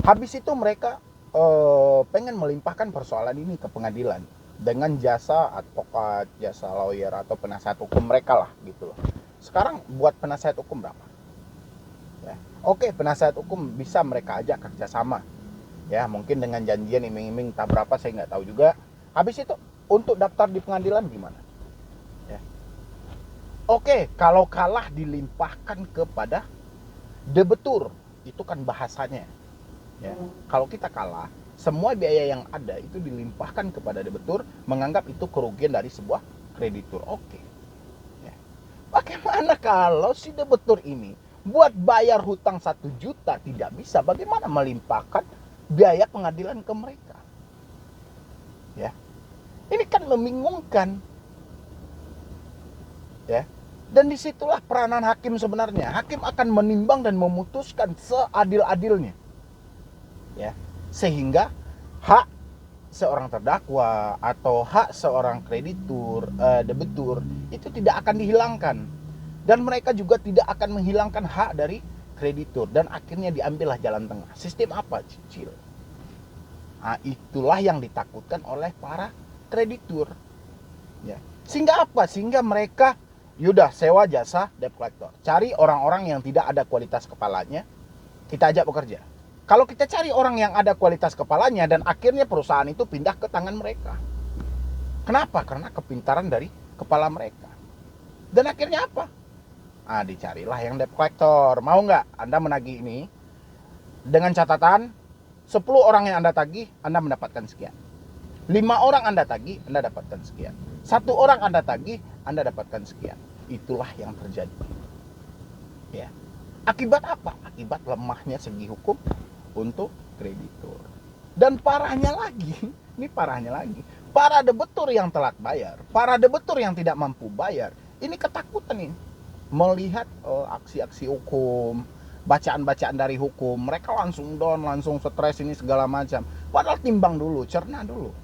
Habis itu mereka pengen melimpahkan persoalan ini ke pengadilan dengan jasa advokat, jasa lawyer atau penasihat hukum mereka lah gitu loh. Sekarang buat penasihat hukum berapa? Ya. Oke, penasihat hukum bisa mereka ajak kerjasama. Ya, mungkin dengan janjian iming-iming tak berapa, saya nggak tahu juga. Habis itu untuk daftar di pengadilan gimana? Ya. Oke, kalau kalah dilimpahkan kepada debetur, itu kan bahasanya. Ya. Kalau kita kalah, semua biaya yang ada itu dilimpahkan kepada debetur, menganggap itu kerugian dari sebuah kreditur. Oke. Ya. Bagaimana kalau si debetur ini buat bayar hutang 1 juta tidak bisa, bagaimana melimpahkan biaya pengadilan ke mereka? Ya. Ini kan membingungkan. Ya. Dan disitulah peranan hakim sebenarnya. Hakim akan menimbang dan memutuskan seadil-adilnya. Ya. Sehingga hak seorang terdakwa atau hak seorang kreditur, debitur itu tidak akan dihilangkan, dan mereka juga tidak akan menghilangkan hak dari kreditur, dan akhirnya diambillah jalan tengah. Sistem apa? Cicil. Nah, itulah yang ditakutkan oleh para kreditur. Ya. Sehingga apa? Sehingga mereka yaudah sewa jasa debt collector, cari orang-orang yang tidak ada kualitas kepalanya, kita ajak bekerja. Kalau kita cari orang yang ada kualitas kepalanya, dan akhirnya perusahaan itu pindah ke tangan mereka. Kenapa? Karena kepintaran dari kepala mereka. Dan akhirnya apa? Dicarilah yang debt collector. Mau nggak Anda menagih ini? Dengan catatan, 10 orang yang Anda tagih, Anda mendapatkan sekian. 5 orang Anda tagih, Anda dapatkan sekian. 1 orang Anda tagih, Anda dapatkan sekian. Itulah yang terjadi. Ya. Akibat apa? Akibat lemahnya segi hukum untuk kreditur. Dan parahnya lagi, ini parahnya lagi, para debitur yang telat bayar, para debitur yang tidak mampu bayar, ini ketakutan nih melihat aksi-aksi hukum, bacaan-bacaan dari hukum, mereka langsung down, langsung stres ini segala macam. Padahal timbang dulu, cerna dulu.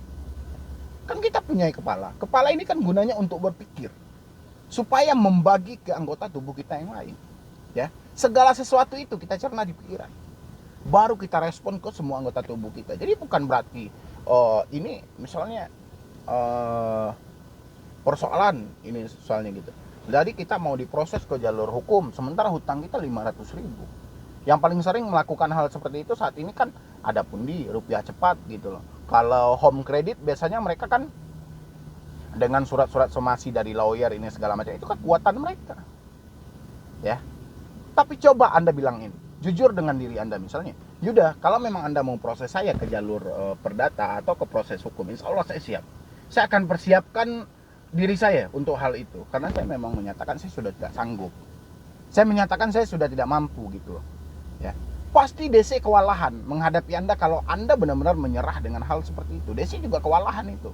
Kan kita punya kepala. Kepala ini kan gunanya untuk berpikir, supaya membagi ke anggota tubuh kita yang lain. Ya, segala sesuatu itu kita cerna di pikiran, baru kita respon ke semua anggota tubuh kita. Jadi bukan berarti ini misalnya persoalan ini soalnya gitu, jadi kita mau diproses ke jalur hukum sementara hutang kita 500.000. Yang paling sering melakukan hal seperti itu saat ini kan ada Pundi, Rupiah Cepat gitu loh. Kalau home credit biasanya mereka kan dengan surat-surat somasi dari lawyer ini segala macam, itu kekuatan mereka. Ya. Tapi coba Anda bilangin, jujur dengan diri Anda misalnya, yaudah kalau memang Anda mau proses saya ke jalur perdata atau ke proses hukum, insya Allah saya siap. Saya akan persiapkan diri saya untuk hal itu, karena saya memang menyatakan saya sudah tidak sanggup. Saya menyatakan saya sudah tidak mampu gitu loh. Ya. Pasti DC kewalahan menghadapi Anda kalau Anda benar-benar menyerah dengan hal seperti itu. DC juga kewalahan itu.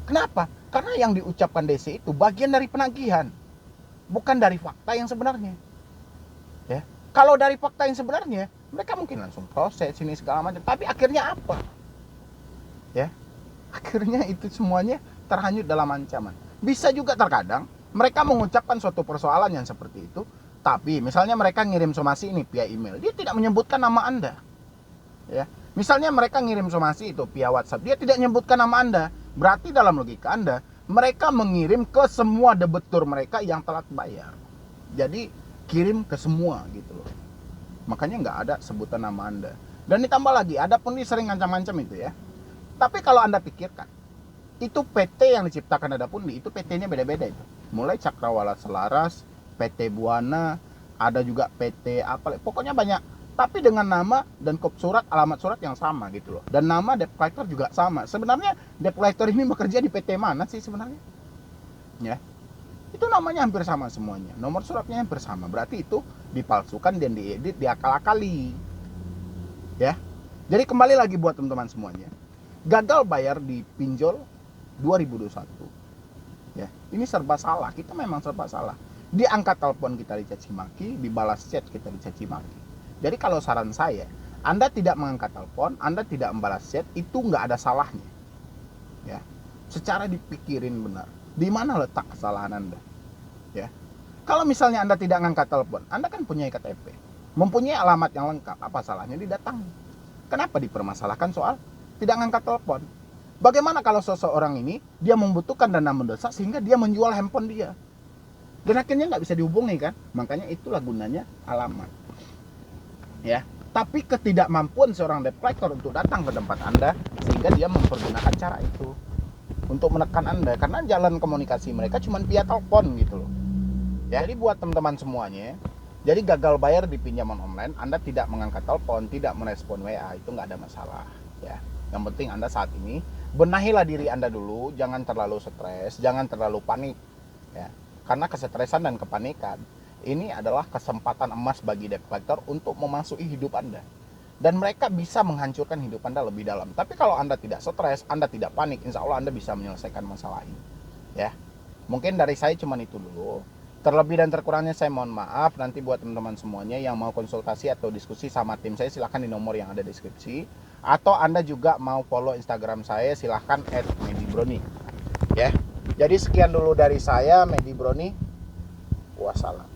Kenapa? Karena yang diucapkan DC itu bagian dari penagihan, bukan dari fakta yang sebenarnya. Ya, kalau dari fakta yang sebenarnya mereka mungkin langsung proses ini segala macam, tapi akhirnya apa? Ya, akhirnya itu semuanya terhanyut dalam ancaman. Bisa juga terkadang mereka mengucapkan suatu persoalan yang seperti itu, tapi misalnya mereka ngirim somasi ini via email, dia tidak menyebutkan nama Anda. Ya, misalnya mereka ngirim somasi itu via WhatsApp, dia tidak menyebutkan nama Anda. Berarti dalam logika Anda, mereka mengirim ke semua debitur mereka yang telat bayar. Jadi kirim ke semua gitu loh. Makanya nggak ada sebutan nama Anda. Dan ditambah lagi, ada pun sering ngancam-ngancam itu ya. Tapi kalau Anda pikirkan, itu PT yang diciptakan ada Pundi, itu PT-nya beda-beda itu. Mulai Cakrawala Selaras, PT Buana, ada juga PT apa, pokoknya banyak. Tapi dengan nama dan kop surat, alamat surat yang sama gitu loh. Dan nama debt collector juga sama. Sebenarnya debt collector ini bekerja di PT mana sih sebenarnya? Ya. Itu namanya hampir sama semuanya, nomor suratnya hampir sama, berarti itu dipalsukan dan diedit, diakal-akali. Ya, jadi kembali lagi buat teman-teman semuanya, gagal bayar di pinjol 2021. Ya, ini serba salah, kita memang serba salah. Diangkat telepon kita dicaci maki, dibalas chat kita dicaci maki. Jadi kalau saran saya, Anda tidak mengangkat telepon, Anda tidak membalas chat, itu nggak ada salahnya. Ya, secara dipikirin benar. Di mana letak kesalahan Anda? Ya. Kalau misalnya Anda tidak ngangkat telepon, Anda kan punya KTP, mempunyai alamat yang lengkap, apa salahnya didatangi? Kenapa dipermasalahkan soal tidak ngangkat telepon? Bagaimana kalau seseorang ini dia membutuhkan dana mendesak sehingga dia menjual handphone dia, dan akhirnya nggak bisa dihubungi kan? Makanya itulah gunanya alamat. Ya, tapi ketidakmampuan seorang debt collector untuk datang ke tempat Anda sehingga dia mempergunakan cara itu untuk menekan Anda, karena jalan komunikasi mereka cuma via telepon gitu loh. Ya, jadi buat teman-teman semuanya, jadi gagal bayar di pinjaman online, Anda tidak mengangkat telepon, tidak merespon WA, itu nggak ada masalah. Ya, yang penting Anda saat ini benahilah diri Anda dulu, jangan terlalu stres, jangan terlalu panik. Ya, karena kesetresan dan kepanikan ini adalah kesempatan emas bagi debt collector untuk memasuki hidup Anda. Dan mereka bisa menghancurkan hidup Anda lebih dalam. Tapi kalau Anda tidak stres, Anda tidak panik, insya Allah Anda bisa menyelesaikan masalah ini. Ya, mungkin dari saya cuma itu dulu. Terlebih dan terkurangnya saya mohon maaf. Nanti buat teman-teman semuanya yang mau konsultasi atau diskusi sama tim saya, silahkan di nomor yang ada di deskripsi. Atau Anda juga mau follow Instagram saya, silahkan @medibroni. Ya, jadi sekian dulu dari saya, Medi Broni. Wassalam.